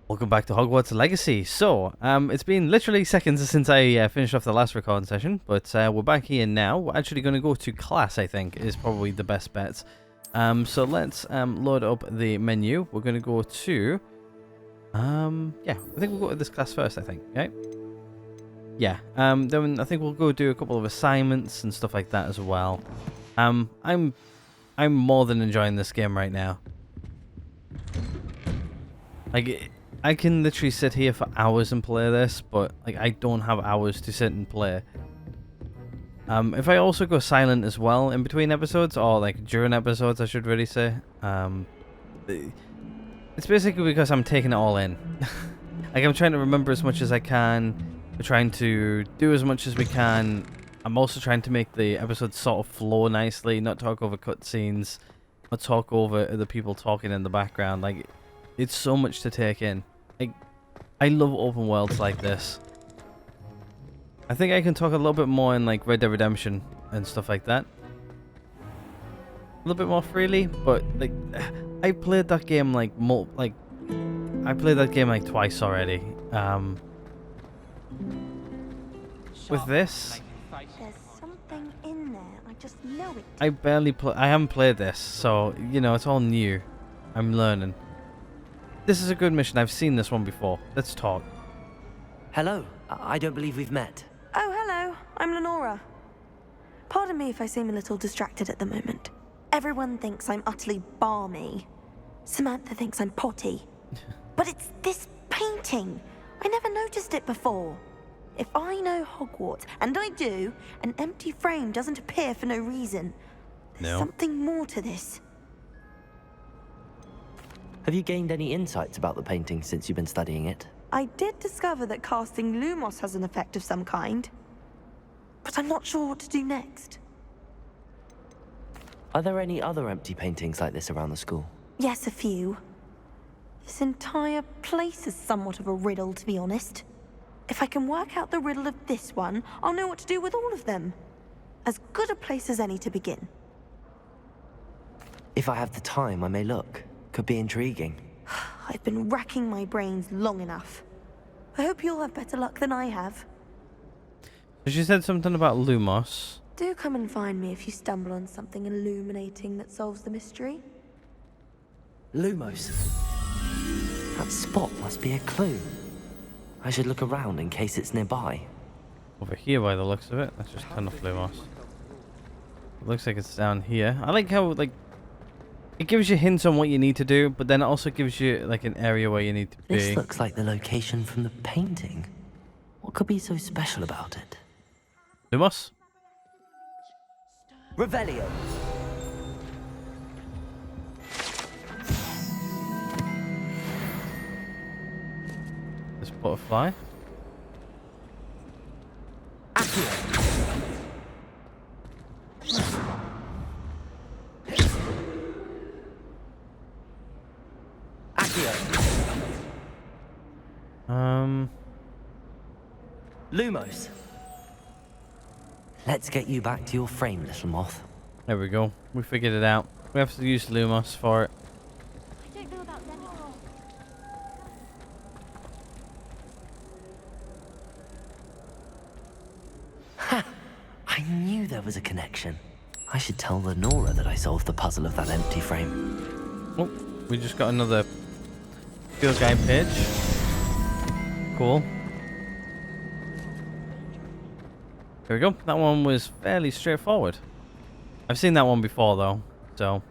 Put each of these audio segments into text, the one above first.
Welcome back to Hogwarts Legacy. So, it's been literally seconds since I finished off the last recording session, but we're back here now. We're actually going to go to class, I think, is probably the best bet. So let's load up the menu. We're going to go to... yeah, I think we'll go to this class first, I think, okay? Yeah, then I think we'll go do a couple of assignments and stuff like that as well. I'm more than enjoying this game right now. Like, I can literally sit here for hours and play this, but like I don't have hours to sit and play. If I also go silent as well in between episodes, or like during episodes, I should really say, it's basically because I'm taking it all in. Like, I'm trying to remember as much as I can. We're trying to do as much as we can. I'm also trying to make the episodes sort of flow nicely, not talk over cutscenes, not talk over other people talking in the background. Like, it's so much to take in. I love open worlds like this. I think I can talk a little bit more in like Red Dead Redemption and stuff like that. A little bit more freely, but like I played that game like I played that game like twice already. With this, there's something in there. I just know it. I haven't played this, so you know it's all new. I'm learning. This is a good mission. I've seen this one before. Let's talk. Hello. I don't believe we've met. Oh, hello. I'm Lenora. Pardon me if I seem a little distracted at the moment. Everyone thinks I'm utterly balmy. Samantha thinks I'm potty. But it's this painting. I never noticed it before. If I know Hogwarts, and I do, an empty frame doesn't appear for no reason. There's something more to this. Have you gained any insights about the painting since you've been studying it? I did discover that casting Lumos has an effect of some kind. But I'm not sure what to do next. Are there any other empty paintings like this around the school? Yes, a few. This entire place is somewhat of a riddle, to be honest. If I can work out the riddle of this one, I'll know what to do with all of them. As good a place as any to begin. If I have the time, I may look. Could be intriguing. I've been racking my brains long enough. I hope you'll have better luck than I have. So she said something about Lumos. Do come and find me if you stumble on something illuminating that solves the mystery. Lumos. That spot must be a clue. I should look around in case it's nearby. Over here by the looks of it. Let's just turn off Lumos. It looks like it's down here. I like how, like, it gives you hints on what you need to do, but then it also gives you, like, an area where you need to be. This looks like the location from the painting. What could be so special about it? Lumos? Revelio. This butterfly. Accio. Lumos. Let's get you back to your frame, little moth. There we go. We figured it out. We have to use Lumos for it. I don't know about them at all. Ha! I knew there was a connection. I should tell Lenora that I solved the puzzle of that empty frame. Oh, we just got another field guide page. Cool. There we go. That one was fairly straightforward. I've seen that one before though, so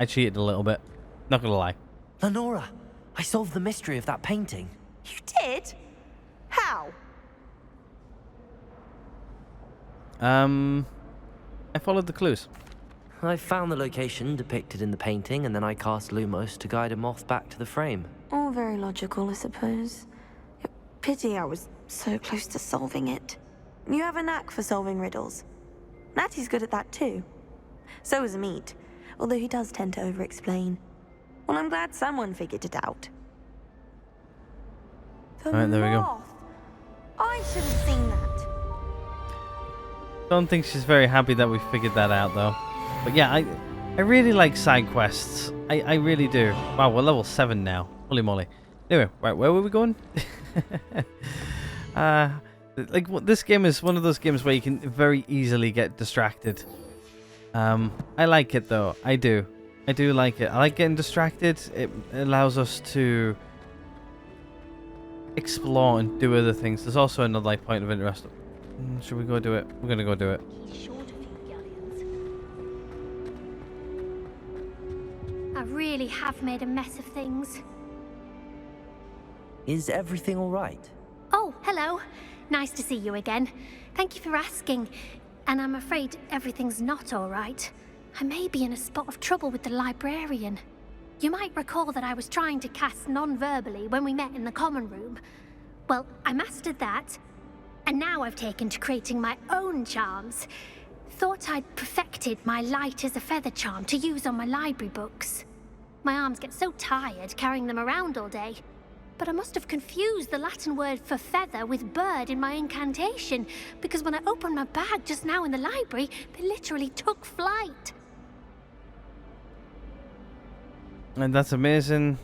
I cheated a little bit. Not gonna lie. Lenora, I solved the mystery of that painting. You did? How? I followed the clues. I found the location depicted in the painting, and then I cast Lumos to guide a moth back to the frame. All very logical, I suppose. Pity I was so close to solving it. You have a knack for solving riddles. Natty's good at that too. So is Amit, although he does tend to over-explain. Well, I'm glad someone figured it out. Alright, there we go. Moth. I should have seen that. Don't think she's very happy that we figured that out though. But yeah, I really like side quests. I really do. Wow, we're level 7 now. Holy moly. Anyway, right, where were we going? This game is one of those games where you can very easily get distracted. I like it though. I do like it. I like getting distracted. It allows us to explore and do other things. There's also another like point of interest. Should we go do it? We're gonna go do it. I really have made a mess of things. Is everything all right? Oh, hello. Nice to see you again. Thank you for asking. And I'm afraid everything's not all right. I may be in a spot of trouble with the librarian. You might recall that I was trying to cast non-verbally when we met in the common room. Well, I mastered that. And now I've taken to creating my own charms. Thought I'd perfected my light as a feather charm to use on my library books. My arms get so tired carrying them around all day. But I must have confused the Latin word for feather with bird in my incantation, because when I opened my bag just now in the library, they literally took flight. And that's amazing.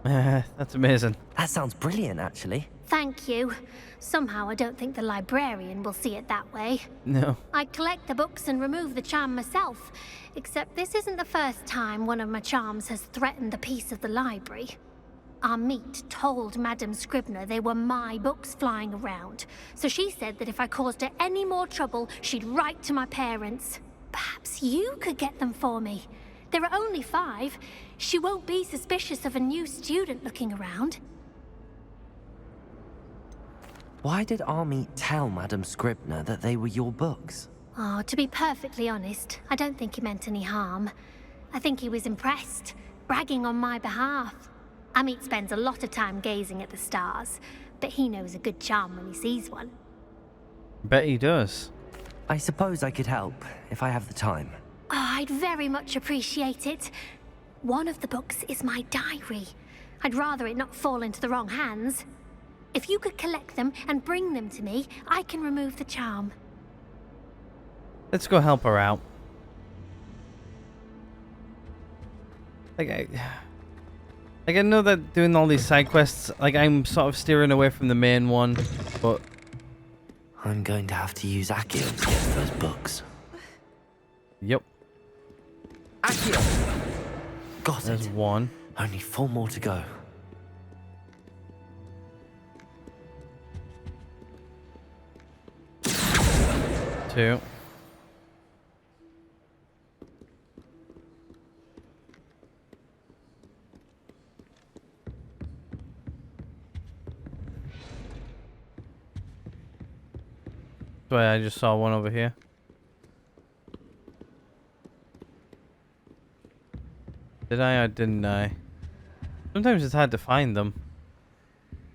That's amazing. That sounds brilliant, actually. Thank you. Somehow I don't think the librarian will see it that way. No. I collect the books and remove the charm myself, except this isn't the first time one of my charms has threatened the peace of the library. Our meet told Madame Scribner they were my books flying around, so she said that if I caused her any more trouble, she'd write to my parents. Perhaps you could get them for me. There are only 5. She won't be suspicious of a new student looking around. Why did Army tell Madame Scribner that they were your books? Oh, to be perfectly honest, I don't think he meant any harm. I think he was impressed, bragging on my behalf. Amit spends a lot of time gazing at the stars, but he knows a good charm when he sees one. Bet he does. I suppose I could help, if I have the time. Oh, I'd very much appreciate it. One of the books is my diary. I'd rather it not fall into the wrong hands. If you could collect them and bring them to me, I can remove the charm. Let's go help her out. Like I know that doing all these side quests, like I'm sort of steering away from the main one, but I'm going to have to use Accio to get to those books. Yep. Accio! Got There's it. one. Only 4 more to go. 2. Wait, I just saw one over here. Did I or didn't I? Sometimes it's hard to find them.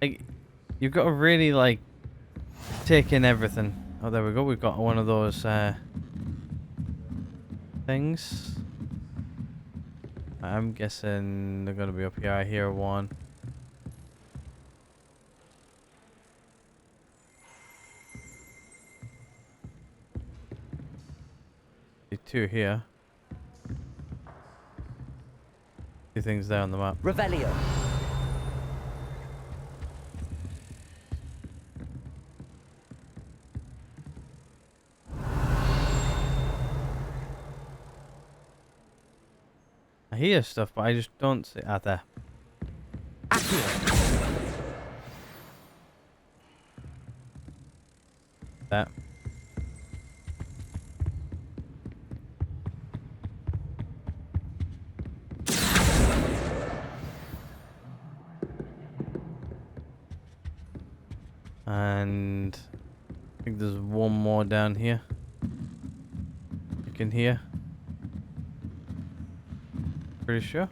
Like, you've got to really, like, take in everything. Oh, there we go. We've got one of those, things. I'm guessing they're going to be up here. I hear one. See 2 here. 2 things there on the map. Revelio. I hear stuff, but I just don't see. Ah, there. That. And I think there's one more down here. You can hear. Pretty sure.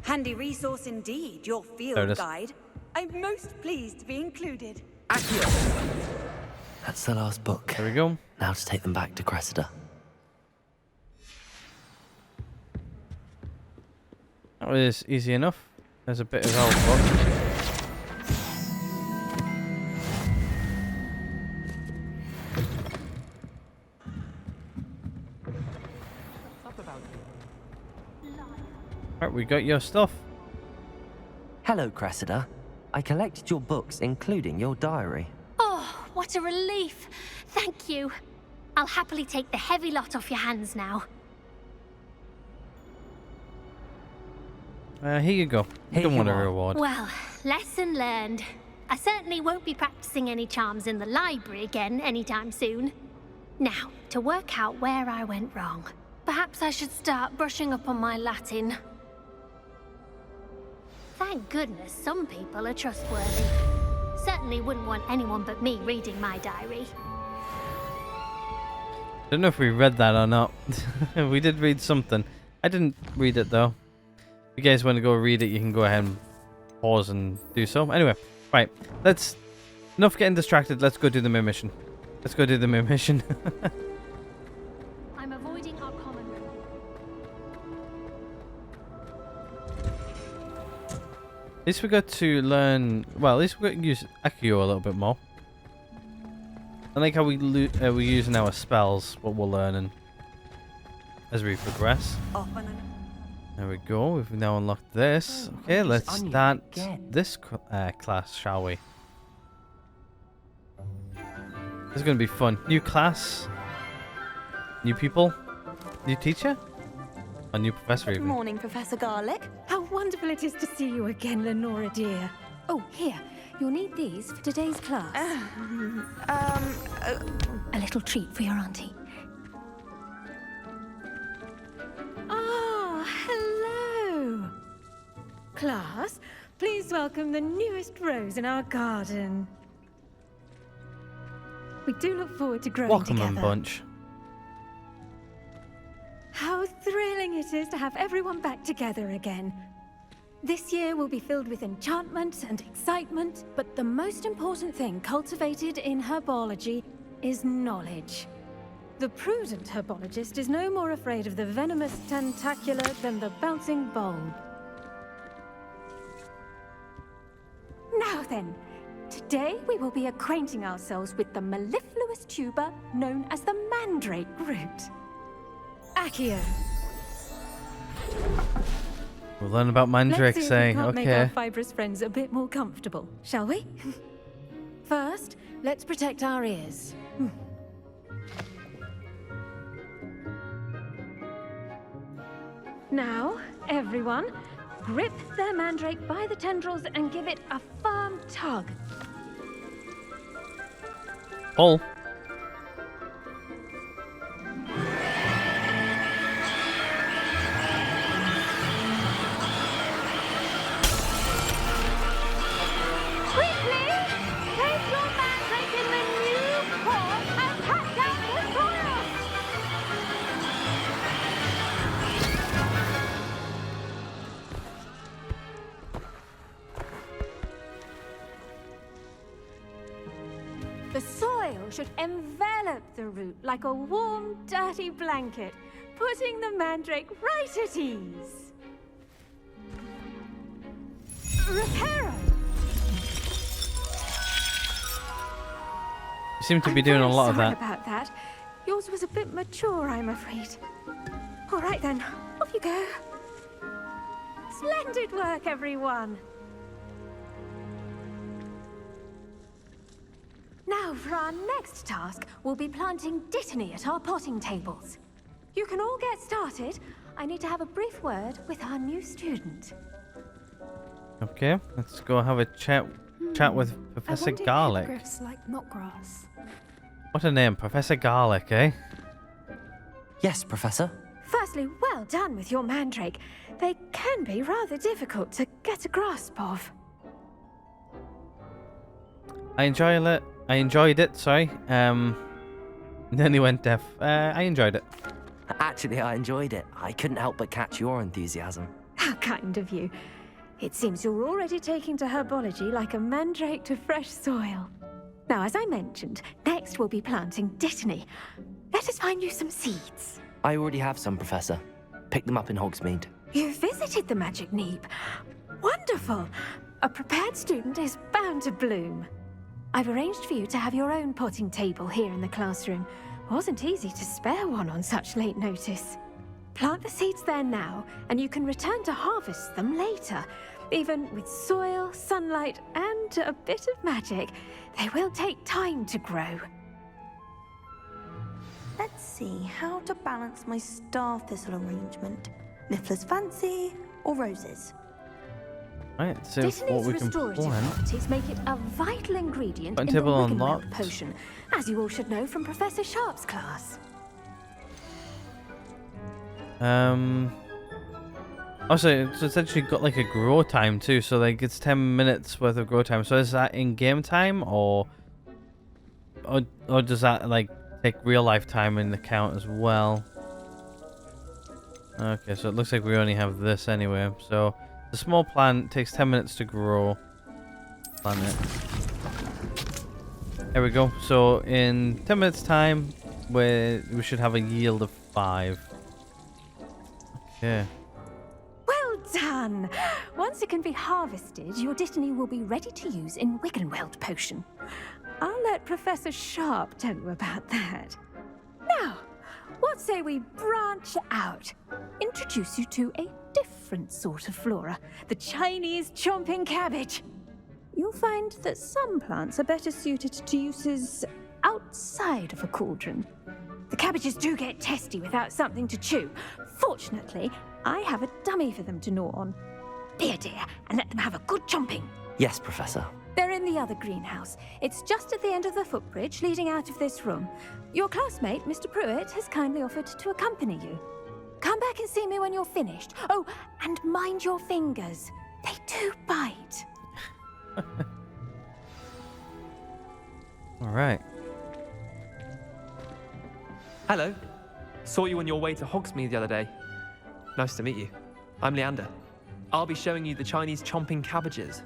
Handy resource indeed, your There it field is. guide. I'm most pleased to be included. That's the last book. There we go. Now to take them back to Cressida. That was easy enough. There's a bit of old book. Right, we got your stuff. Hello, Cressida. I collected your books, including your diary. Oh, what a relief. Thank you. I'll happily take the heavy lot off your hands now. Here you go. Here Don't you want a are. reward. Well, lesson learned. I certainly won't be practicing any charms in the library again anytime soon. Now, to work out where I went wrong. Perhaps I should start brushing up on my Latin. Thank goodness some people are trustworthy. Certainly wouldn't want anyone but me reading my diary. Don't know if we read that or not. We did read something. I didn't read it though. If you guys want to go read it, you can go ahead and pause and do so. Anyway, right. Let's... Enough getting distracted. Let's go do the main mission. Let's go do the main mission. I'm avoiding our common room. At least we got to learn... Well, at least we got to use Accio a little bit more. I like how we're using our spells, what we're learning as we progress. There we go. We've now unlocked this. Okay, let's start this class, shall we? This is going to be fun. New class. New people. New teacher. A new professor Good even. morning, Professor Garlic. How wonderful it is to see you again, Lenora dear. Oh, here. You'll need these for today's class. A little treat for your auntie. Ah, hello. Class, please welcome the newest rose in our garden. We do look forward to growing Welcome together. on bunch. How thrilling it is to have everyone back together again. This year will be filled with enchantment and excitement, but the most important thing cultivated in herbology is knowledge. The prudent herbologist is no more afraid of the venomous tentacula than the bouncing bulb. Now then, today we will be acquainting ourselves with the mellifluous tuber known as the mandrake root. Accio. We'll learn about Mandrake, Let's see if we can't make our okay. fibrous friends a bit more comfortable, shall we? First, let's protect our ears. Now, everyone, grip their mandrake by the tendrils and give it a firm tug. Pull. Quickly! Place your mandrake in the new pot and pat down the soil! The soil should envelop the root like a warm, dirty blanket, putting the mandrake right at ease. Reparo! You seem to be I'm doing a very lot of sorry that. about that. Yours was a bit mature, I'm afraid. All right then, off you go. Splendid work, everyone. Now, for our next task, we'll be planting dittany at our potting tables. You can all get started. I need to have a brief word with our new student. Okay, let's go have a chat with Professor Garlic. Like knotgrass. What a name, Professor Garlic, eh? Yes, Professor. Firstly, well done with your mandrake. They can be rather difficult to get a grasp of. I enjoyed it, sorry. Nearly went deaf. I enjoyed it. Actually, I enjoyed it. I couldn't help but catch your enthusiasm. How kind of you. It seems you're already taking to herbology like a mandrake to fresh soil. Now, as I mentioned, next we'll be planting dittany. Let us find you some seeds. I already have some, Professor. Picked them up in Hogsmeade. You visited the Magic Neep. Wonderful! A prepared student is bound to bloom. I've arranged for you to have your own potting table here in the classroom. Wasn't easy to spare one on such late notice. Plant the seeds there now, and you can return to harvest them later. Even with soil, sunlight, and a bit of magic, they will take time to grow. Let's see how to balance my star thistle arrangement. Niffler's fancy or roses? Right, so what Dittany's we can restorative plan. properties make it a vital ingredient in the Table Wiggenweld unlocked. potion, as you all should know from Professor Sharp's class. Also, so it's actually got like a grow time too, so like it's 10 minutes worth of grow time. So is that in game time or does that like take real life time in account as well? Okay, so it looks like we only have this anyway. So the small plant takes 10 minutes to grow. Plant it. There we go. So in 10 minutes time, we should have a yield of 5. Okay. Well done! Once it can be harvested, your Dittany will be ready to use in Wiggenweld potion. I'll let Professor Sharp tell you about that. Now, what say we branch out? Introduce you to a different sort of flora, the Chinese chomping cabbage. You'll find that some plants are better suited to uses outside of a cauldron. The cabbages do get testy without something to chew. Fortunately, I have a dummy for them to gnaw on. Be a dear and let them have a good chomping. Yes, Professor. They're in the other greenhouse. It's just at the end of the footbridge leading out of this room. Your classmate, Mr. Pruitt, has kindly offered to accompany you. Come back and see me when you're finished. Oh, and mind your fingers. They do bite. All right. Hello. Saw you on your way to Hogsmeade the other day. Nice to meet you. I'm Leander. I'll be showing you the Chinese chomping cabbages.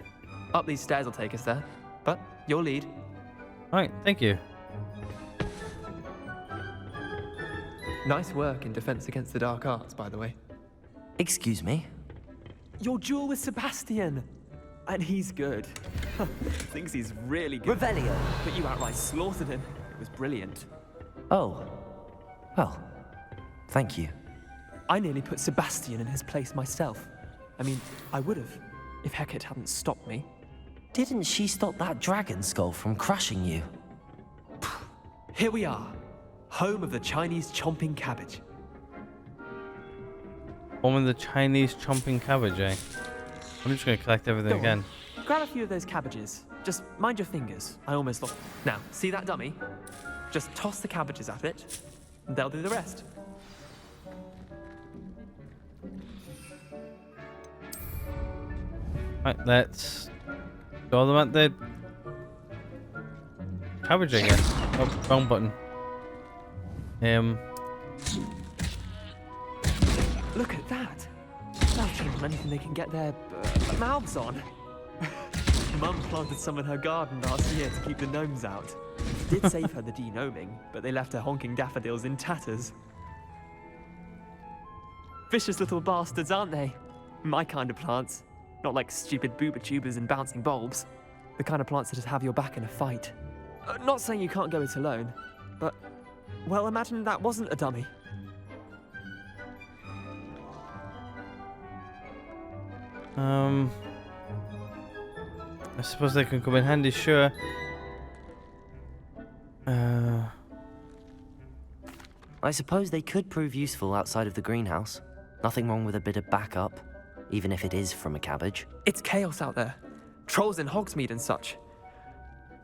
Up these stairs will take us there, but your lead. All right. Thank you. Nice work in Defense Against the Dark Arts, by the way. Excuse me? Your duel with Sebastian! And he's good. Thinks he's really good. Revelio. But you outright slaughtered him. It was brilliant. Oh. Well, thank you. I nearly put Sebastian in his place myself. I mean, I would have, if Hecate hadn't stopped me. Didn't she stop that dragon skull from crushing you? Here we are, home of the Chinese chomping cabbage. Home of the Chinese chomping cabbage, eh? I'm just gonna collect everything Go on. again. Grab a few of those cabbages. Just mind your fingers. I almost lost. Now, see that dummy? Just toss the cabbages at it, and they'll do the rest. Right, let's throw them at the cabbage again. Oh, wrong button. Look at that. They'll trample on anything they can get their mouths on. Mum planted some in her garden last year to keep the gnomes out. Did save her the de-gnoming, but they left her honking daffodils in tatters. Vicious little bastards, aren't they? My kind of plants. Not like stupid booba tubers and bouncing bulbs. The kind of plants that just have your back in a fight. Not saying you can't go it alone, but, well, imagine that wasn't a dummy. I suppose they can come in handy, sure. I suppose they could prove useful outside of the greenhouse. Nothing wrong with a bit of backup, even if it is from a cabbage. It's chaos out there. Trolls in Hogsmeade and such.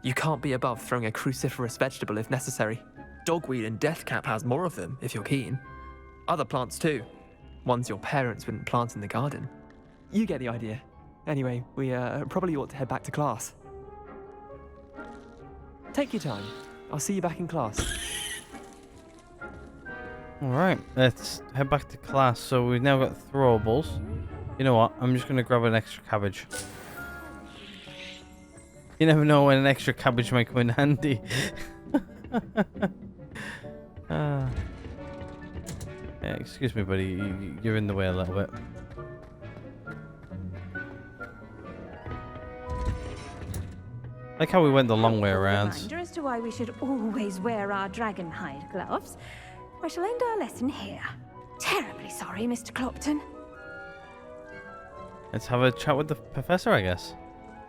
You can't be above throwing a cruciferous vegetable if necessary. Dogweed and deathcap has more of them, if you're keen. Other plants too. Ones your parents wouldn't plant in the garden. You get the idea. Anyway, we probably ought to head back to class. Take your time. I'll see you back in class. Alright, let's head back to class. So we've now got throwables. You know what? I'm just going to grab an extra cabbage. You never know when an extra cabbage might come in handy. Yeah, excuse me, buddy. You're in the way a little bit. Like how we went the long way around. Reminder as to why we should always wear our dragon hide gloves. I shall end our lesson here. Terribly sorry, Mr. Clopton. Let's have a chat with the professor, I guess.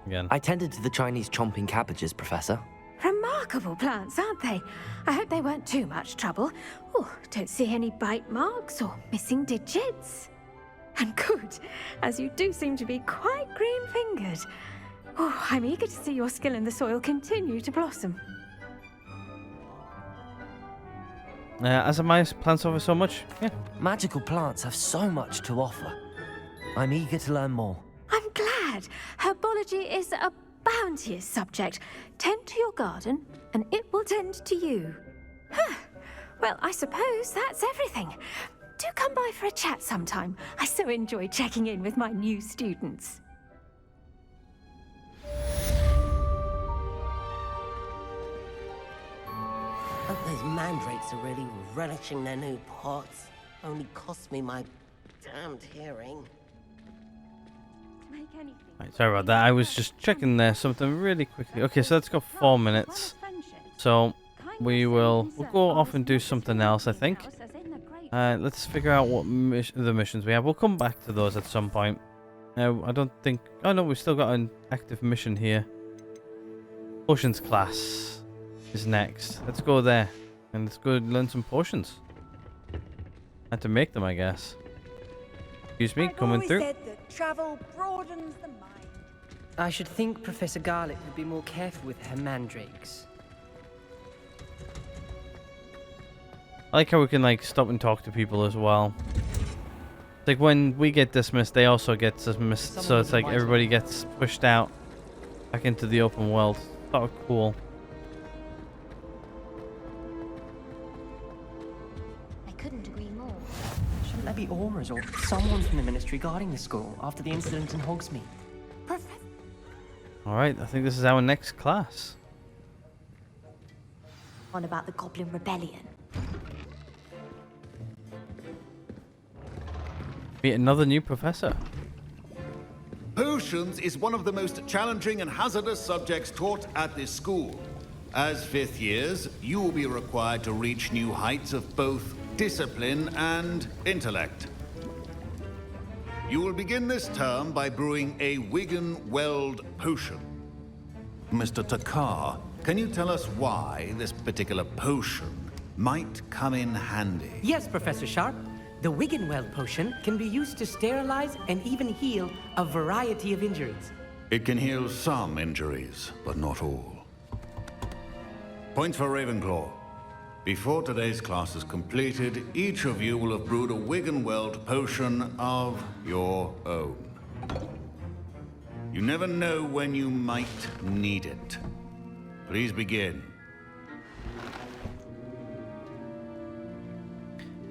Again. I tended to the Chinese chomping cabbages, Professor. Remarkable plants, aren't they? I hope they weren't too much trouble. Oh, don't see any bite marks or missing digits. And good, as you do seem to be quite green-fingered. Oh, I'm eager to see your skill in the soil continue to blossom. As a mouse plants over so much, yeah. Magical plants have so much to offer. I'm eager to learn more. I'm glad. Herbology is a bounteous subject. Tend to your garden, and it will tend to you. Huh. Well, I suppose that's everything. Do come by for a chat sometime. I so enjoy checking in with my new students. But those mandrakes are really relishing their new pots. Only cost me my damned hearing. Right, sorry about that. I was just checking there something really quickly. Okay, so let's go 4 minutes. So we'll go off and do something else, I think. Let's figure out what the missions we have. We'll come back to those at some point. Now, I don't think... Oh no, we've still got an active mission here. Potions class is next. Let's go there. And let's go learn some potions. And to make them, I guess. Excuse me, coming through. Said that travel broadens the mind. I should think Professor Garlick would be more careful with her mandrakes. I like how we can like stop and talk to people as well. Like when we get dismissed, they also get dismissed. So it's like everybody gets pushed out back into the open world. Sort of cool. I couldn't agree more. Shouldn't there be Aura's or someone from the Ministry guarding the school after the incident in Hogsmeade? Alright, I think this is our next class. On about the Goblin Rebellion. Meet another new professor. Potions is one of the most challenging and hazardous subjects taught at this school. As fifth years, you will be required to reach new heights of both discipline and intellect. You will begin this term by brewing a Wigan-Weld potion. Mr. Takar, can you tell us why this particular potion might come in handy? Yes, Professor Sharp. The Wiggenweld potion can be used to sterilize and even heal a variety of injuries. It can heal some injuries, but not all. Points for Ravenclaw. Before today's class is completed, each of you will have brewed a Wiggenweld potion of your own. You never know when you might need it. Please begin.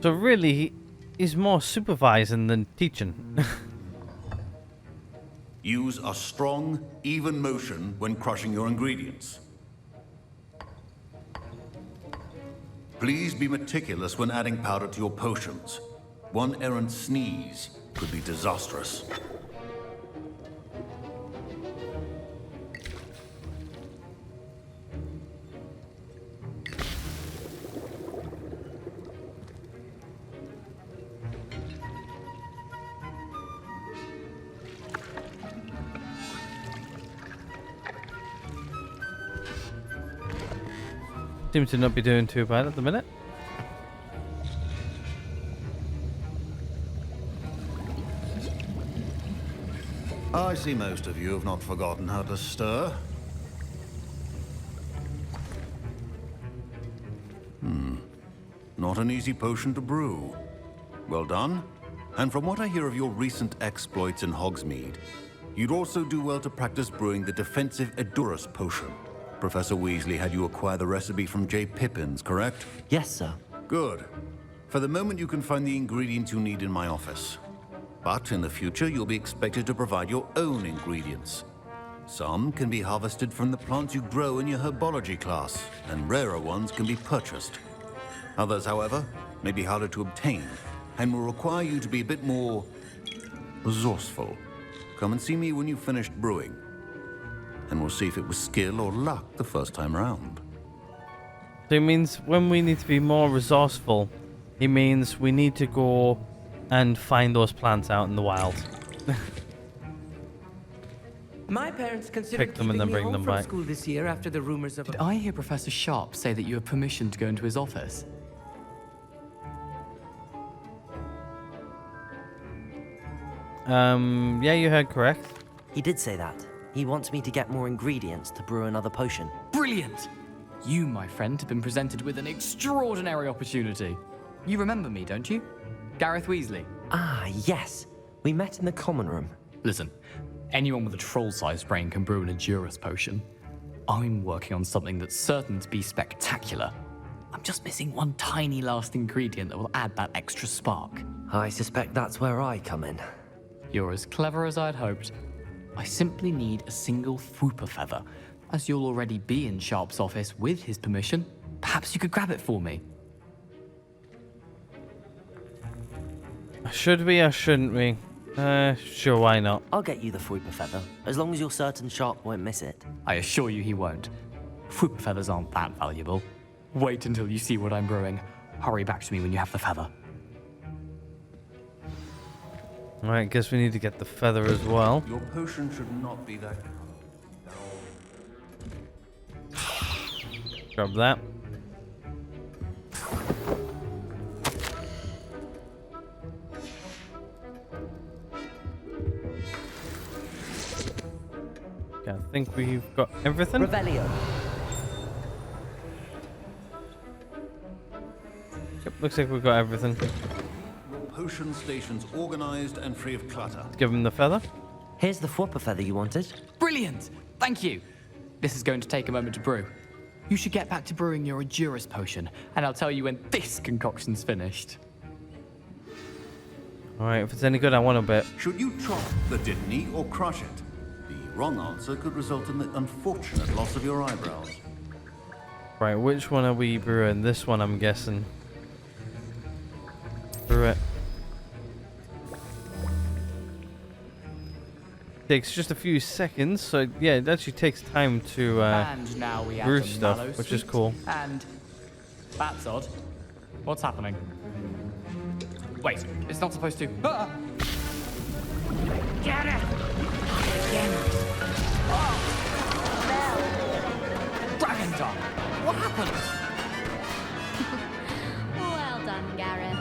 So really, he's more supervising than teaching. Use a strong, even motion when crushing your ingredients. Please be meticulous when adding powder to your potions. One errant sneeze could be disastrous. Seems to not be doing too bad at the minute. I see most of you have not forgotten how to stir. Not an easy potion to brew. Well done. And from what I hear of your recent exploits in Hogsmeade, you'd also do well to practice brewing the defensive Edurus potion. Professor Weasley had you acquire the recipe from J. Pippins, correct? Yes, sir. Good. For the moment, you can find the ingredients you need in my office. But in the future, you'll be expected to provide your own ingredients. Some can be harvested from the plants you grow in your herbology class, and rarer ones can be purchased. Others, however, may be harder to obtain, and will require you to be a bit more resourceful. Come and see me when you've finished brewing, and we'll see if it was skill or luck the first time round. So it means when we need to be more resourceful, he means we need to go and find those plants out in the wild. My parents considered Pick them and keeping then me bring home them from back. school this year after the rumors of. Did I hear Professor Sharp say that you have permission to go into his office? Yeah, you heard correct. He did say that. He wants me to get more ingredients to brew another potion. Brilliant! You, my friend, have been presented with an extraordinary opportunity. You remember me, don't you? Gareth Weasley. Ah, yes. We met in the common room. Listen, anyone with a troll-sized brain can brew an Endurus potion. I'm working on something that's certain to be spectacular. I'm just missing one tiny last ingredient that will add that extra spark. I suspect that's where I come in. You're as clever as I'd hoped. I simply need a single Fwooper feather. As you'll already be in Sharp's office with his permission, perhaps you could grab it for me. Should we or shouldn't we? Sure, why not? I'll get you the Fwooper feather, as long as you're certain Sharp won't miss it. I assure you he won't. Fwooper feathers aren't that valuable. Wait until you see what I'm brewing. Hurry back to me when you have the feather. Alright, guess we need to get the feather as well. Your potion should not be that. Grab that. Okay, I think we've got everything. Revelio. Yep, looks like we've got everything. Potion stations organized and free of clutter. Give him the feather. Here's the Fwooper feather you wanted. Brilliant! Thank you! This is going to take a moment to brew. You should get back to brewing your Endurus potion, and I'll tell you when this concoction's finished. Alright, if it's any good, I want a bit. Should you chop the Dittany or crush it? The wrong answer could result in the unfortunate loss of your eyebrows. Right, which one are we brewing? This one, I'm guessing. Brew it. Takes just a few seconds, so yeah, it actually takes time to And now we brew add the stuff, mallow which is sweet. cool. And that's odd. What's happening? Wait, it's not supposed to. Ah! Get it! Again. Dragon Tongue! What happened? Well done, Gareth.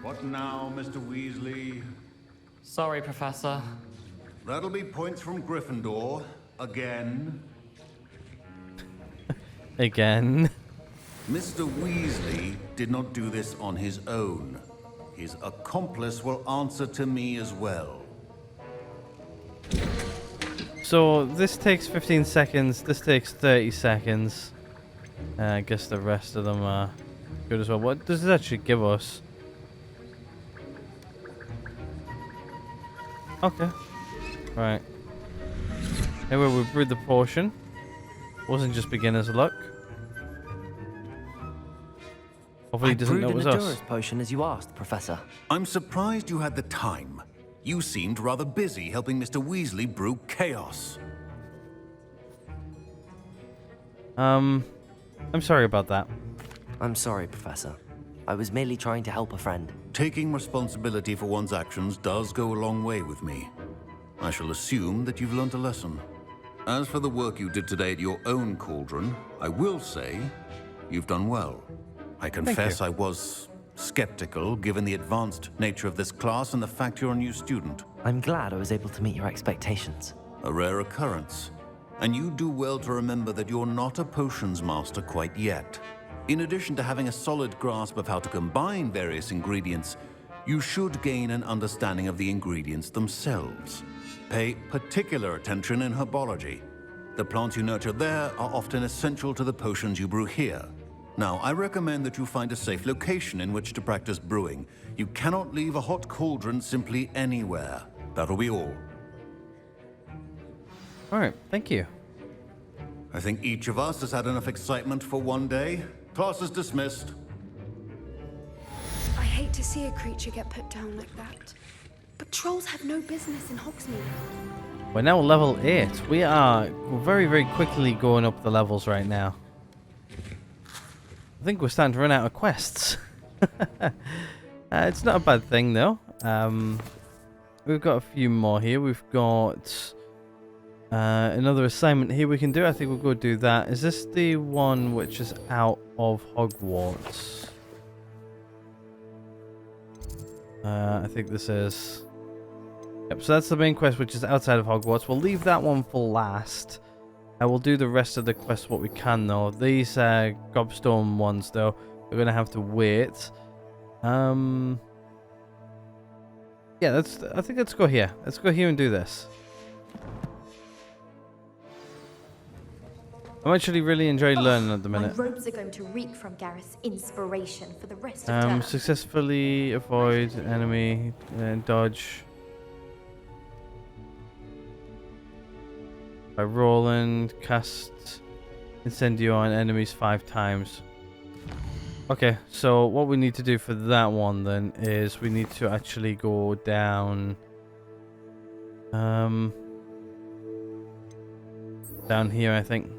What now, Mr. Weasley? Sorry, Professor. That'll be points from Gryffindor. Again. Again. Mr. Weasley did not do this on his own. His accomplice will answer to me as well. So this takes 15 seconds, this takes 30 seconds. I guess the rest of them are good as well. What does this actually give us? Okay. Right. Anyway, we brewed the potion. Wasn't just beginner's luck. Hopefully he doesn't know it was I brewed us. an Endurus potion as you asked, Professor. I'm surprised you had the time. You seemed rather busy helping Mr. Weasley brew chaos. I'm sorry about that. I'm sorry, Professor. I was merely trying to help a friend. Taking responsibility for one's actions does go a long way with me. I shall assume that you've learnt a lesson. As for the work you did today at your own cauldron, I will say you've done well. I confess I was skeptical given the advanced nature of this class and the fact you're a new student. I'm glad I was able to meet your expectations. A rare occurrence. And you do well to remember that you're not a potions master quite yet. In addition to having a solid grasp of how to combine various ingredients, you should gain an understanding of the ingredients themselves. Pay particular attention in herbology. The plants you nurture there are often essential to the potions you brew here. Now, I recommend that you find a safe location in which to practice brewing. You cannot leave a hot cauldron simply anywhere. That'll be all. Alright, thank you. I think each of us has had enough excitement for one day. Class is dismissed. I hate to see a creature get put down like that. But trolls have no business in Hogsmeade. We're now level 8. We are very, very quickly going up the levels right now. I think we're starting to run out of quests. It's not a bad thing though. We've got a few more here. We've got another assignment here we can do. I think we'll go do that. Is this the one which is out of Hogwarts? I think this is. Yep, so that's the main quest which is outside of Hogwarts. We'll leave that one for last. I will do the rest of the quests what we can though. These gobstone ones though, we're gonna have to wait. Yeah, I think let's go here. Let's go here and do this. I'm actually really enjoying learning at the minute. My robes are going to reek from Gareth's inspiration for the rest of term. Successfully avoid enemy and dodge by rolling, cast incendio on enemies 5 times. Okay, so what we need to do for that one then is we need to actually go down down here, I think.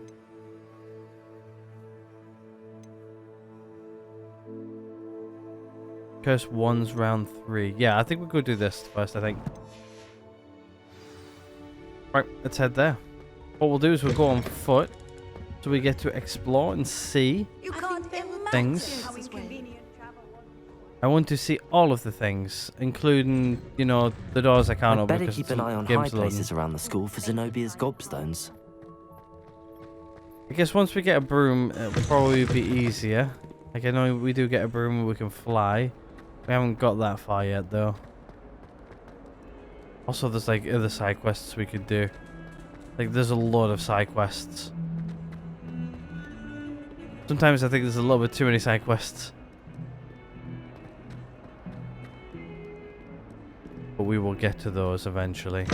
Curse one's round 3. Yeah, I think we'll go do this first, I think. Right, let's head there. What we'll do is we'll go on foot so we get to explore and see things. I want to see all of the things, including, you know, the doors I can't open. I'd better keep an eye on high places around the school for Zenobia's gobstones. I guess once we get a broom, it'll probably be easier. Like, I know we do get a broom and we can fly. We haven't got that far yet, though. Also, there's, like, other side quests we could do. Like, there's a lot of side quests. Sometimes I think there's a little bit too many side quests. But we will get to those eventually.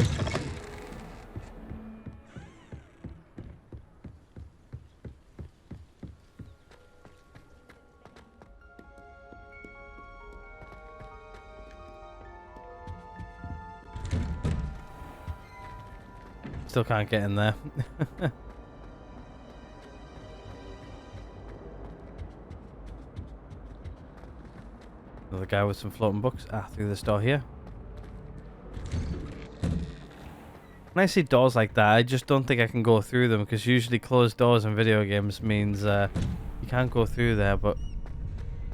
Still can't get in there. Another guy with some floating books. Through this door here. When I see doors like that, I just don't think I can go through them, because usually closed doors in video games means you can't go through there, but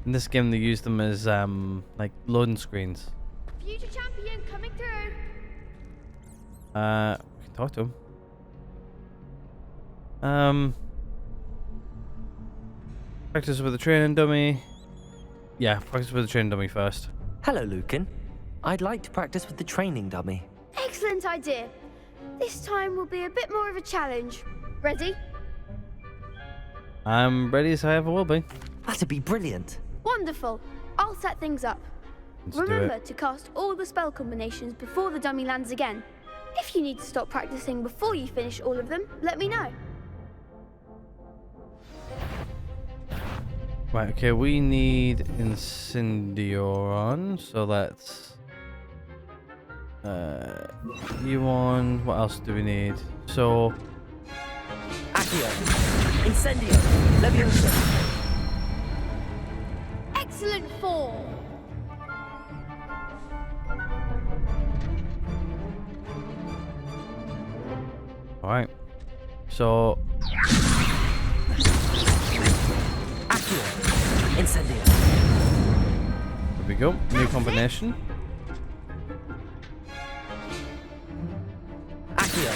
in this game they use them as like loading screens. Future champion coming through. We can talk to him. Practice with the training dummy. Yeah, practice with the training dummy first. Hello, Lucan. I'd like to practice with the training dummy. Excellent idea. This time will be a bit more of a challenge. Ready? I'm ready as I ever will be. That'd be brilliant. Wonderful. I'll set things up. Remember to cast all the spell combinations before the dummy lands again. If you need to stop practicing before you finish all of them, let me know. Right, okay, we need Incendio, so let's... you on... What else do we need? So... Accio! Incendio! Leviosa! Excellent form! Alright. So... Accio! Incendio! There we go. New combination. Accio!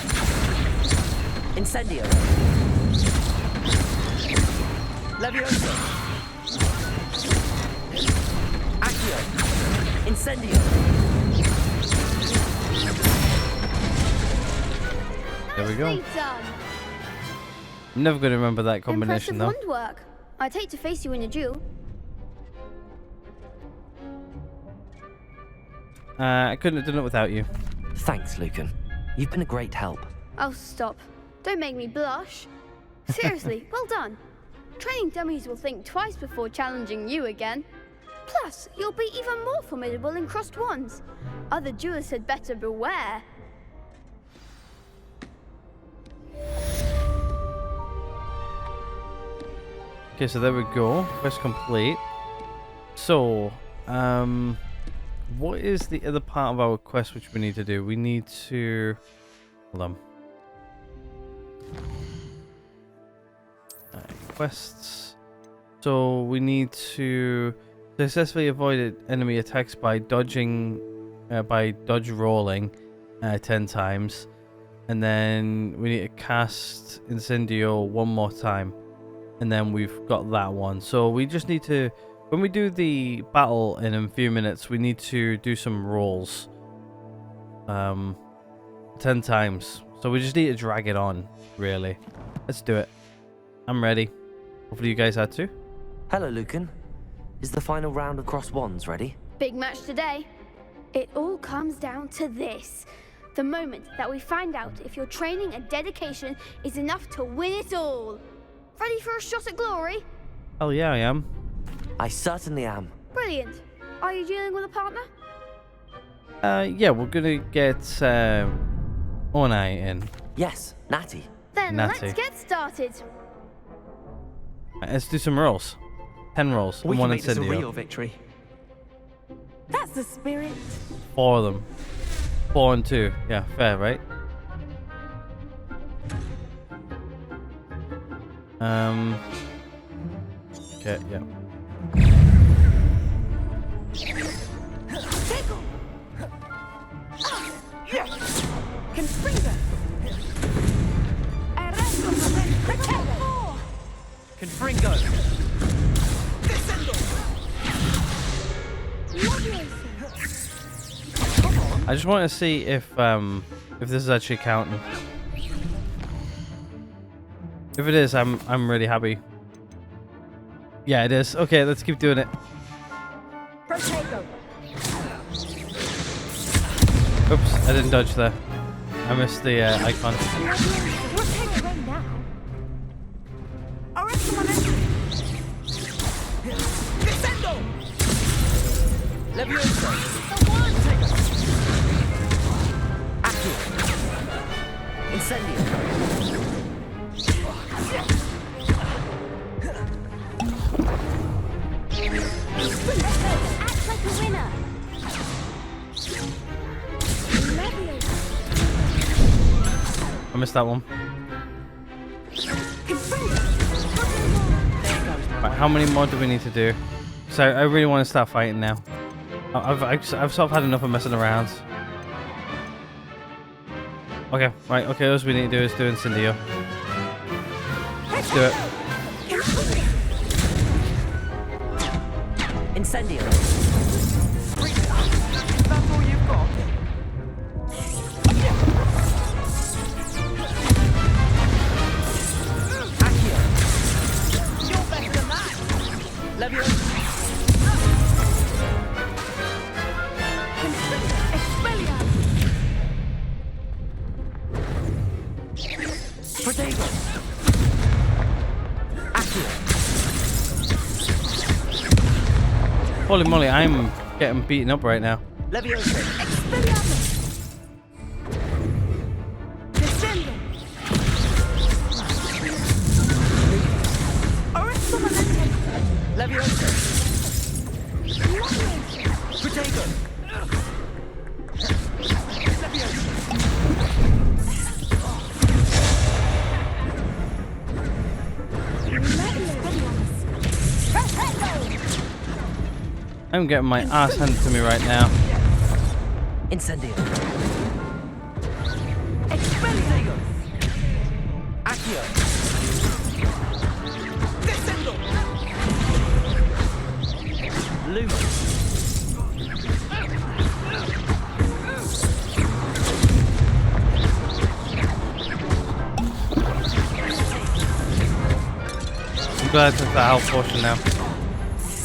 Incendio! Leviosa! Accio! Incendio! There we go. Nicely done. I'm never going to remember that combination though. Impressive wand work. I'd hate to face you in a duel. I couldn't have done it without you. Thanks, Lucan. You've been a great help. Oh, stop. Don't make me blush. Seriously, well done. Training dummies will think twice before challenging you again. Plus, you'll be even more formidable in crossed wands. Other duelists had better beware. Okay, so there we go. Quest complete. So, what is the other part of our quest which we need to do? We need to... Hold on. Quests. So we need to successfully avoid enemy attacks by dodging, by dodge rolling 10 times. And then we need to cast Incendio one more time. And then we've got that one. So we just need to... When we do the battle in a few minutes, we need to do some rolls. 10 times. So we just need to drag it on, really. Let's do it. I'm ready. Hopefully you guys are too. Hello, Lucan. Is the final round of Cross Wands ready? Big match today. It all comes down to this. The moment that we find out if your training and dedication is enough to win it all. Ready for a shot at glory? Oh yeah, I am. I certainly am. Brilliant. Are you dealing with a partner? Yeah, we're gonna get Onai in. Yes, Natty. Then Natty. let's get started. Right, let's do some rolls. 10 rolls. We and can one make this a Incendio. real victory. That's the spirit. 4 of them. 4 and 2. Yeah, fair, right? Okay, yeah. Confringo! I just want to see if this is actually counting. If it is, I'm really happy. Yeah, it is. Okay, let's keep doing it. Oops, I didn't dodge there. I missed the icon. Act like a winner. I missed that one. Right, how many more do we need to do? So I really want to start fighting now. I've sort of had enough of messing around. Okay, right, okay, all we need to do is do Incendio. Let's do it. Incendio. That's all you've got? Accio. You're better than that. Leviosa. Protego. Accio. Holy moly, I'm getting beaten up right now. Leviosa. Leviosa. Protego. I'm getting my ass handed to me right now. Incendio. Accio. Luma. I'm glad I took that health potion now.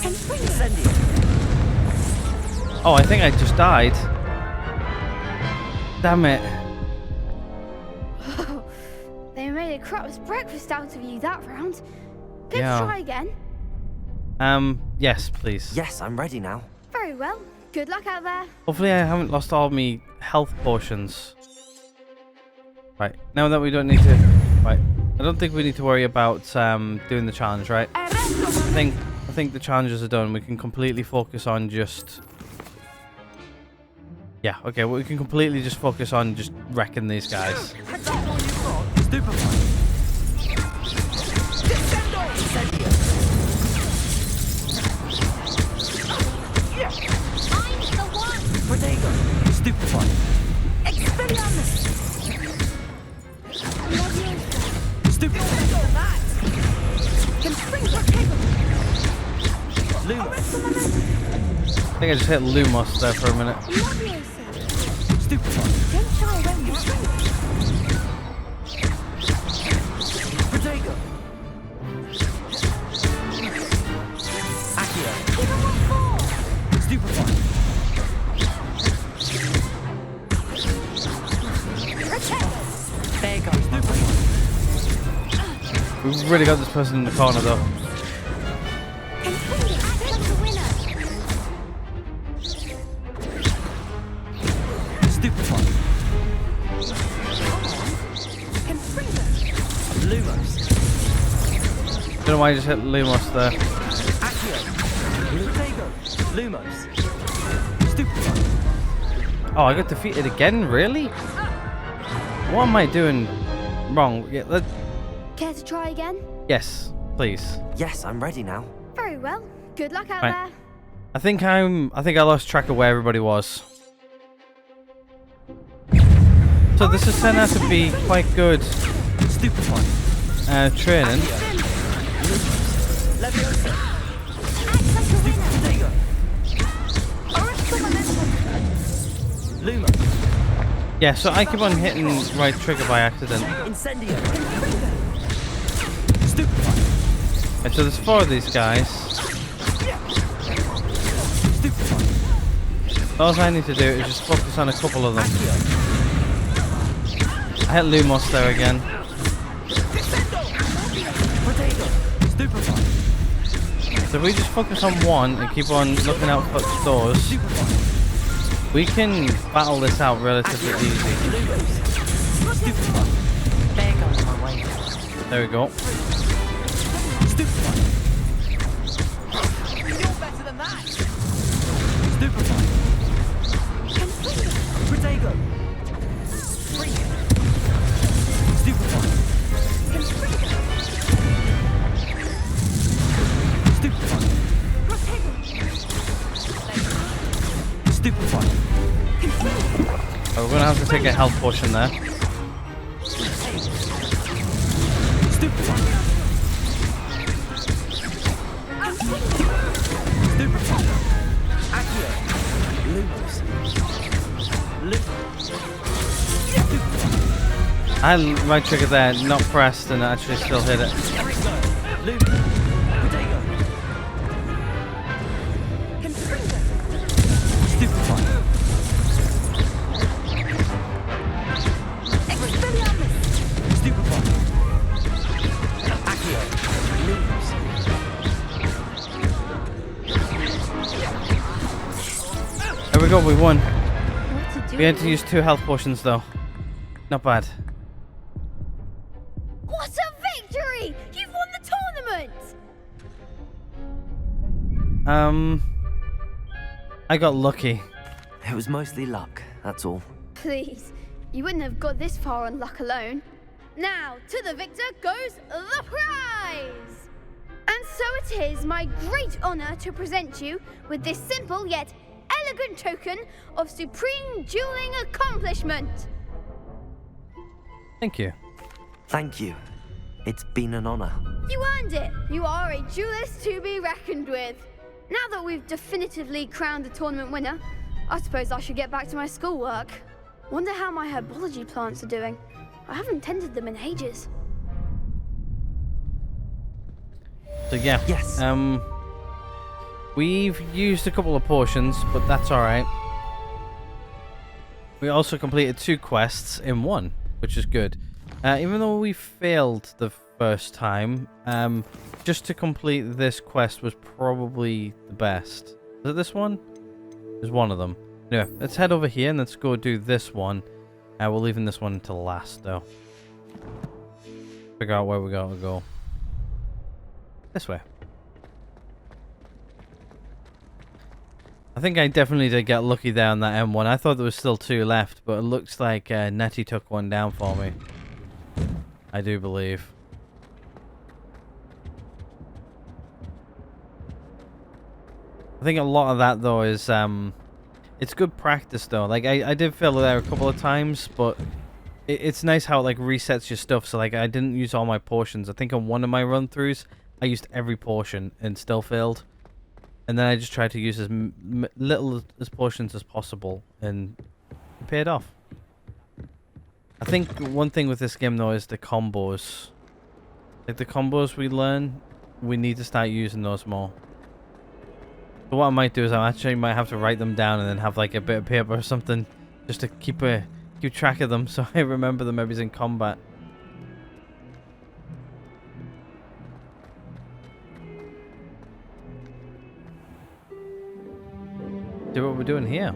Incendio. Oh, I think I just died. Damn it. They made a crap's breakfast out of you that round. Let's Yeah. try again. Yes, please. Yes, I'm ready now. Very well. Good luck out there. Hopefully I haven't lost all my health potions. Right, now that we don't need to... Right, I don't think we need to worry about doing the challenge, right? I think the challenges are done. We can completely focus on just... Yeah, okay, well, we can completely just focus on just wrecking these guys. I think I just hit Lumos there for a minute. We've really got this person in the corner though. Don't know why I just hit Lumos there. Oh, I got defeated again? Really? What am I doing wrong? Yeah, Care to try again? yes, please. Yes, I'm ready now. Very well. Good luck out Right. there. I think I lost track of where everybody was. So this has turned out to be quite good training. Yeah, so I keep on hitting right trigger by accident. And so there's 4 of these guys. All I need to do is just focus on a couple of them. I hit Lumos there again. So if we just focus on one and keep on looking out for doors, we can battle this out relatively easy. There we go. Oh, we're gonna have to take a health potion there. I had right trigger there, not pressed, and actually still hit it. There we go, we won. We had to use 2 health potions though. Not bad. What a victory! You've won the tournament! I got lucky. It was mostly luck, that's all. Please, you wouldn't have got this far on luck alone. Now, to the victor goes the prize! And so it is my great honor to present you with this simple yet elegant token of supreme dueling accomplishment. Thank you. Thank you. It's been an honor. You earned it. You are a duelist to be reckoned with. Now that we've definitively crowned the tournament winner, I suppose I should get back to my schoolwork. Wonder how my herbology plants are doing. I haven't tended them in ages. So yeah, yes. We've used a couple of potions, but that's alright. We also completed 2 quests in 1, which is good. Even though we failed the first time, just to complete this quest was probably the best. Is it this one? There's one of them. Anyway, let's head over here and let's go do this one. We're leaving this one to last, though. Figure out where we gotta go. This way. I think I definitely did get lucky there on that M1. I thought there was still 2 left, but it looks like Nettie took one down for me. I do believe. I think a lot of that though is it's good practice though. Like I did fail there a couple of times, but it's nice how it like resets your stuff. So like I didn't use all my portions. I think on one of my run throughs I used every portion and still failed. And then I just tried to use as little as portions as possible, and it paid off. I think one thing with this game though is the combos. Like the combos we learn, we need to start using those more. So what I might do is I actually might have to write them down and then have like a bit of paper or something just to keep track of them so I remember them every in combat. See what we're doing here.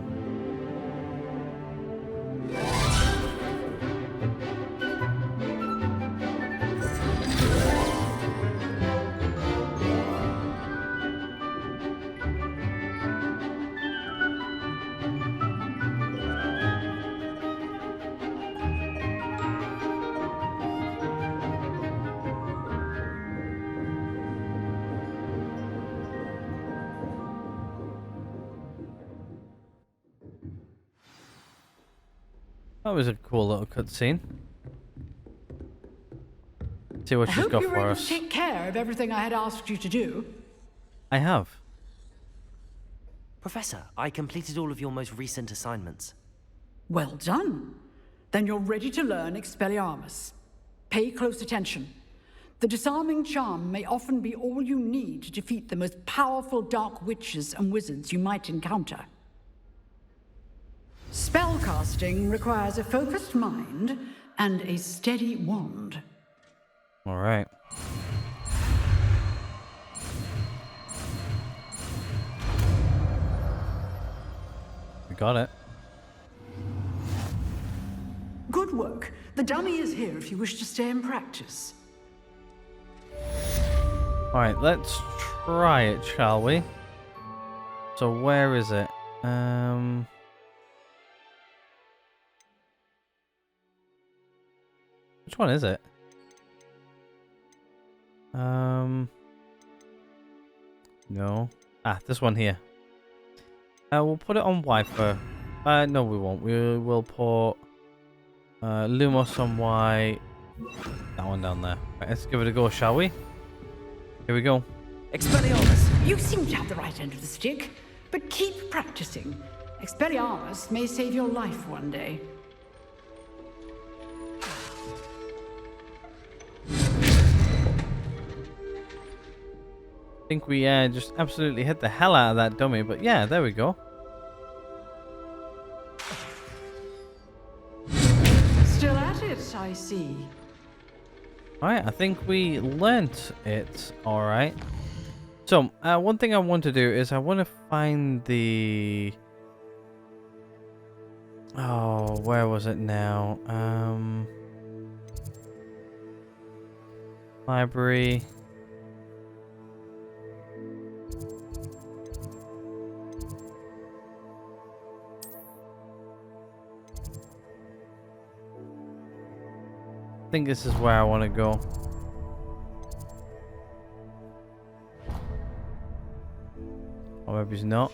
That was a cool little cutscene. See what she's got for us. I hope you were able to take care of everything I had asked you to do. I have. Professor, I completed all of your most recent assignments. Well done. Then you're ready to learn Expelliarmus. Pay close attention. The disarming charm may often be all you need to defeat the most powerful dark witches and wizards you might encounter. Spellcasting requires a focused mind and a steady wand. All right. We got it. Good work. The dummy is here if you wish to stay and practice. All right, let's try it, shall we? So where is it? Which one is it? No. Ah, this one here. We'll put it on Wiper. No, we won't. We will put Lumos on Y. That one down there. Right, let's give it a go, shall we? Here we go. Expelliarmus! You seem to have the right end of the stick, but keep practicing. Expelliarmus may save your life one day. I think we just absolutely hit the hell out of that dummy, but yeah, there we go. Still at it, I see. Alright, I think we learnt it alright. So, one thing I want to do is I want to find the... Oh, where was it now? Library... I think this is where I want to go. Or maybe it's not.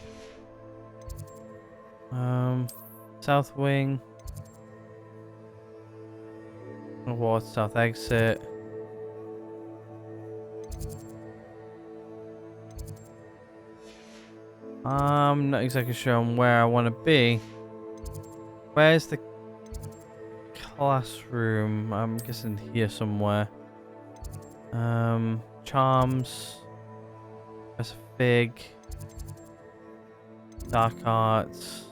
South wing. Hogwarts, south exit. I'm not exactly sure on where I want to be. Where's the classroom? I'm guessing here somewhere. Charms. There's a fig. Dark arts.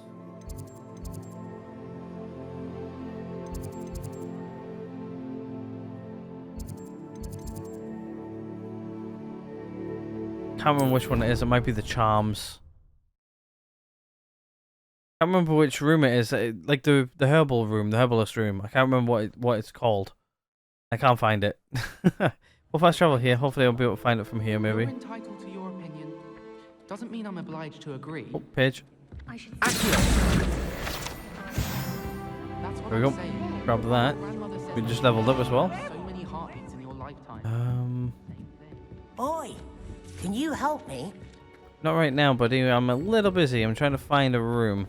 Can't remember which one it is. It might be the charms. I can't remember which room it is. Like the herbal room, the herbalist room. I can't remember what it's called. I can't find it. We'll fast travel here. Hopefully I'll be able to find it from here, maybe. You're entitled to your opinion. Doesn't mean I'm obliged to agree. Oh, page. There we go. Grab that. We just leveled up as well. So many heartbeats in your lifetime. Boy, can you help me? Not right now, buddy. I'm a little busy. I'm trying to find a room.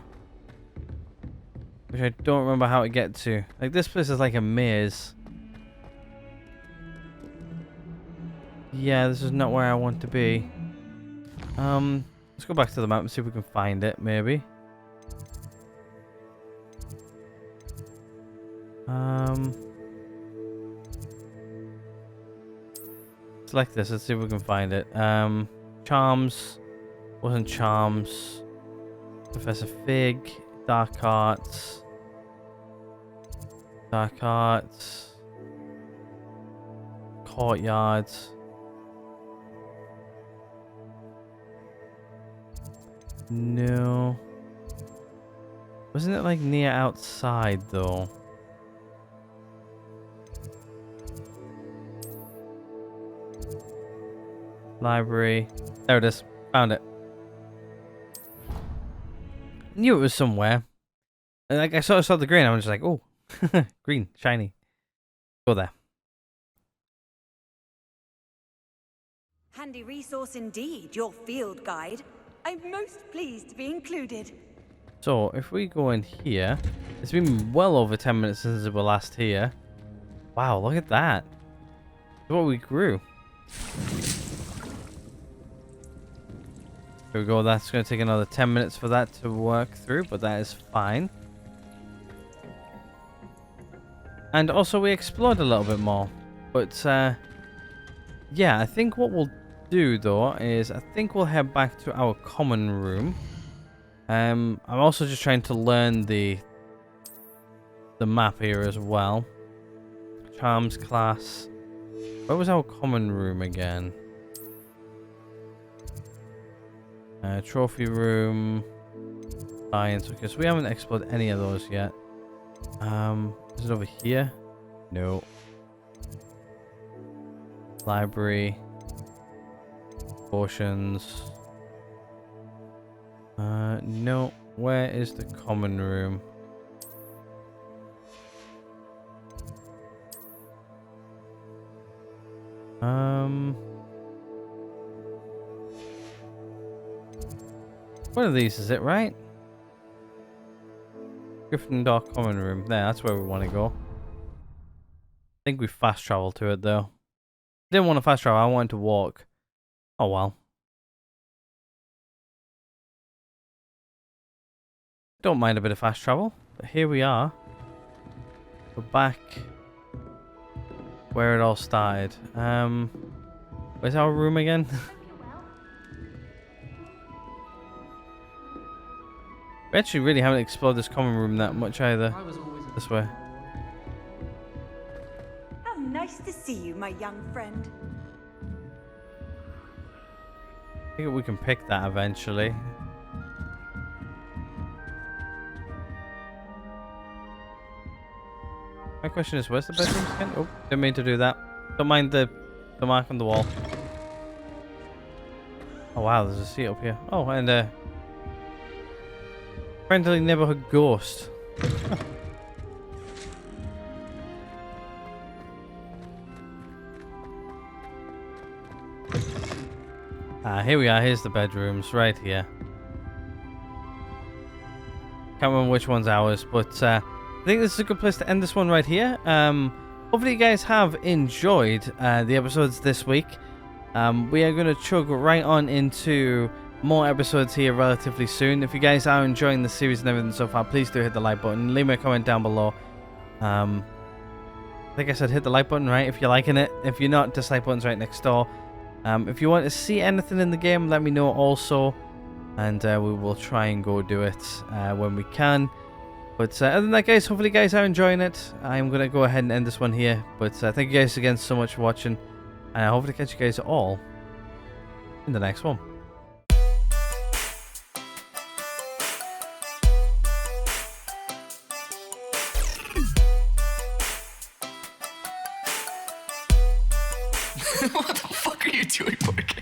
Which I don't remember how to get to. Like, this place is like a maze. Yeah, this is not where I want to be. Let's go back to the map and see if we can find it, maybe. Select this. Let's see if we can find it. Charms. Wasn't Charms. Professor Fig. Dark Arts. Dark Arts. Courtyards. No. Wasn't it like near outside though? Library. There it is. Found it. Knew it was somewhere. Like I sort of saw the green. I was just like, oh, green, shiny. Go there. Handy resource indeed, your field guide. I'm most pleased to be included. So if we go in here, it's been well over 10 minutes since we were last here. Wow, look at that. Look what we grew. There we go. That's going to take another 10 minutes for that to work through, but that is fine. And also we explored a little bit more. But yeah, I think what we'll do though is I think we'll head back to our common room. I'm also just trying to learn the map here as well. Charms class. Where was our common room again? Trophy room. Science. Okay, so we haven't explored any of those yet. Is it over here? No. Library. Potions. No. Where is the common room? One of these is it, right? Gryffindor common room. There, that's where we want to go. I think we fast travel to it though. Didn't want to fast travel, I wanted to walk. Oh well. Don't mind a bit of fast travel, but here we are. We're back where it all started. Where's our room again? We actually really haven't explored this common room that much either. This way. How nice to see you, my young friend. I think we can pick that eventually. My question is, where's the bedroom again? Oh, didn't mean to do that. Don't mind the mark on the wall. Oh wow, there's a seat up here. Oh, and friendly neighborhood ghost. Here we are. Here's the bedrooms right here. Can't remember which one's ours, but I think this is a good place to end this one right here. Hopefully you guys have enjoyed the episodes this week. We are going to chug right on into more episodes here relatively soon. If you guys are enjoying the series and everything so far, please do hit the like button. Leave me a comment down below. I think I said hit the like button, right? If you're liking it. If you're not, dislike button's right next door. If you want to see anything in the game, let me know also. And we will try and go do it when we can. But other than that, guys, hopefully you guys are enjoying it. I'm going to go ahead and end this one here. But thank you guys again so much for watching. And I hope to catch you guys all in the next one. What the fuck are you doing, Morgan?